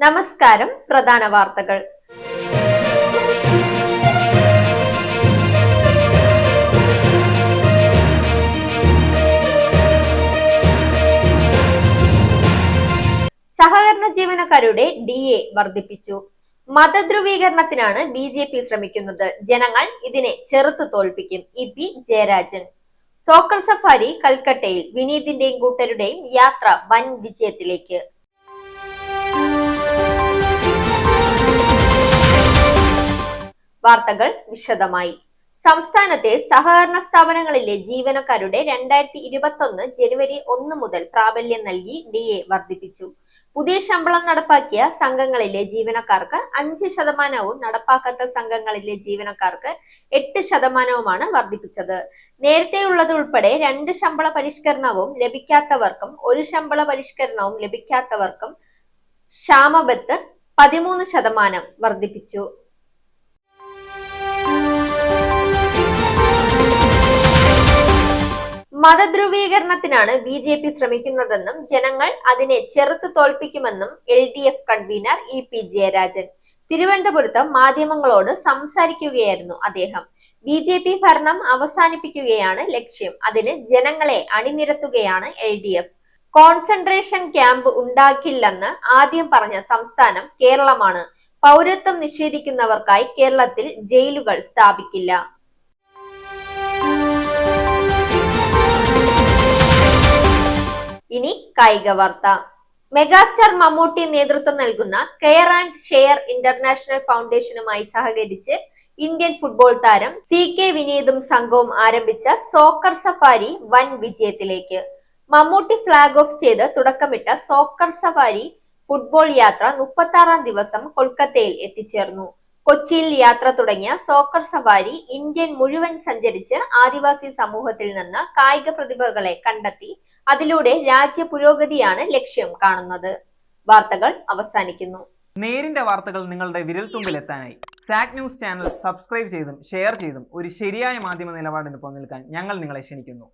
നമസ്കാരം. പ്രധാന വാർത്തകൾ. സഹകരണ ജീവനക്കാരുടെ DA വർദ്ധിപ്പിച്ചു. മതധ്രുവീകരണത്തിനാണ് BJP ശ്രമിക്കുന്നത്. ജനങ്ങൾ ഇതിനെ ചെറുത്തു തോൽപ്പിക്കും. EP ജയരാജൻ. സോക്കർ സഫാരി കൽക്കട്ടയിൽ വിനീതിന്റെയും കൂട്ടരുടെയും യാത്ര വൻ വിജയത്തിലേക്ക്. വാർത്തകൾ വിശദമായി. സംസ്ഥാനത്തെ സഹകരണ സ്ഥാപനങ്ങളിലെ ജീവനക്കാരുടെ 2021 ജനുവരി 1 മുതൽ പ്രാബല്യം നൽകി DA വർദ്ധിപ്പിച്ചു. പുതിയ ശമ്പളം നടപ്പാക്കിയ സംഘങ്ങളിലെ ജീവനക്കാർക്ക് 5%വും നടപ്പാക്കാത്ത സംഘങ്ങളിലെ ജീവനക്കാർക്ക് 8%വുമാണ് വർദ്ധിപ്പിച്ചത്. നേരത്തെയുള്ളതുൾപ്പെടെ 2 ശമ്പള പരിഷ്കരണവും ലഭിക്കാത്തവർക്കും 1 ശമ്പള പരിഷ്കരണവും ലഭിക്കാത്തവർക്കും ക്ഷാമബത്ത് 13% വർദ്ധിപ്പിച്ചു. മതധ്രുവീകരണത്തിനാണ് BJP ശ്രമിക്കുന്നതെന്നും ജനങ്ങൾ അതിനെ ചെറുത്തു തോൽപ്പിക്കുമെന്നും LDF കൺവീനർ EP ജയരാജൻ തിരുവനന്തപുരത്ത് മാധ്യമങ്ങളോട് സംസാരിക്കുകയായിരുന്നു അദ്ദേഹം. BJP ഭരണം അവസാനിപ്പിക്കുകയാണ് ലക്ഷ്യം. അതിന് ജനങ്ങളെ അണിനിരത്തുകയാണ് LDF. കോൺസെൻട്രേഷൻ ക്യാമ്പ് ഉണ്ടാക്കില്ലെന്ന് ആദ്യം പറഞ്ഞ സംസ്ഥാനം കേരളമാണ്. പൗരത്വം നിഷേധിക്കുന്നവർക്കായി കേരളത്തിൽ ജയിലുകൾ സ്ഥാപിക്കില്ല. ഇനി കായിക വാർത്ത. മെഗാസ്റ്റാർ മമ്മൂട്ടി നേതൃത്വം നൽകുന്ന കെയർ ആൻഡ് ഷെയർ ഇന്റർനാഷണൽ ഫൗണ്ടേഷനുമായി സഹകരിച്ച് ഇന്ത്യൻ ഫുട്ബോൾ താരം CK വിനീതും സംഘവും ആരംഭിച്ച സോക്കർ സഫാരി വൻ വിജയത്തിലേക്ക്. മമ്മൂട്ടി ഫ്ലാഗ് ഓഫ് ചെയ്ത് തുടക്കമിട്ട സോക്കർ സഫാരി ഫുട്ബോൾ യാത്ര 36ാം ദിവസം കൊൽക്കത്തയിൽ എത്തിച്ചേർന്നു. കൊച്ചിയിൽ യാത്ര തുടങ്ങിയ സോക്കർ സവാരി ഇന്ത്യൻ മുഴുവൻ സഞ്ചരിച്ച് ആദിവാസി സമൂഹത്തിൽ നിന്ന് കായിക പ്രതിഭകളെ കണ്ടെത്തി അതിലൂടെ രാജ്യ പുരോഗതിയാണ് ലക്ഷ്യം കാണുന്നത്. വാർത്തകൾ അവസാനിക്കുന്നു. നേരിന്റെ വാർത്തകൾ നിങ്ങളുടെ വിരൽത്തുമ്പിൽ എത്താനായി സാക് ന്യൂസ് ചാനൽ സബ്സ്ക്രൈബ് ചെയ്തും ഷെയർ ചെയ്തും ഒരു ശരിയായ മാധ്യമ നിലപാടിന് നിൽക്കാൻ ഞങ്ങൾ നിങ്ങളെ ക്ഷണിക്കുന്നു.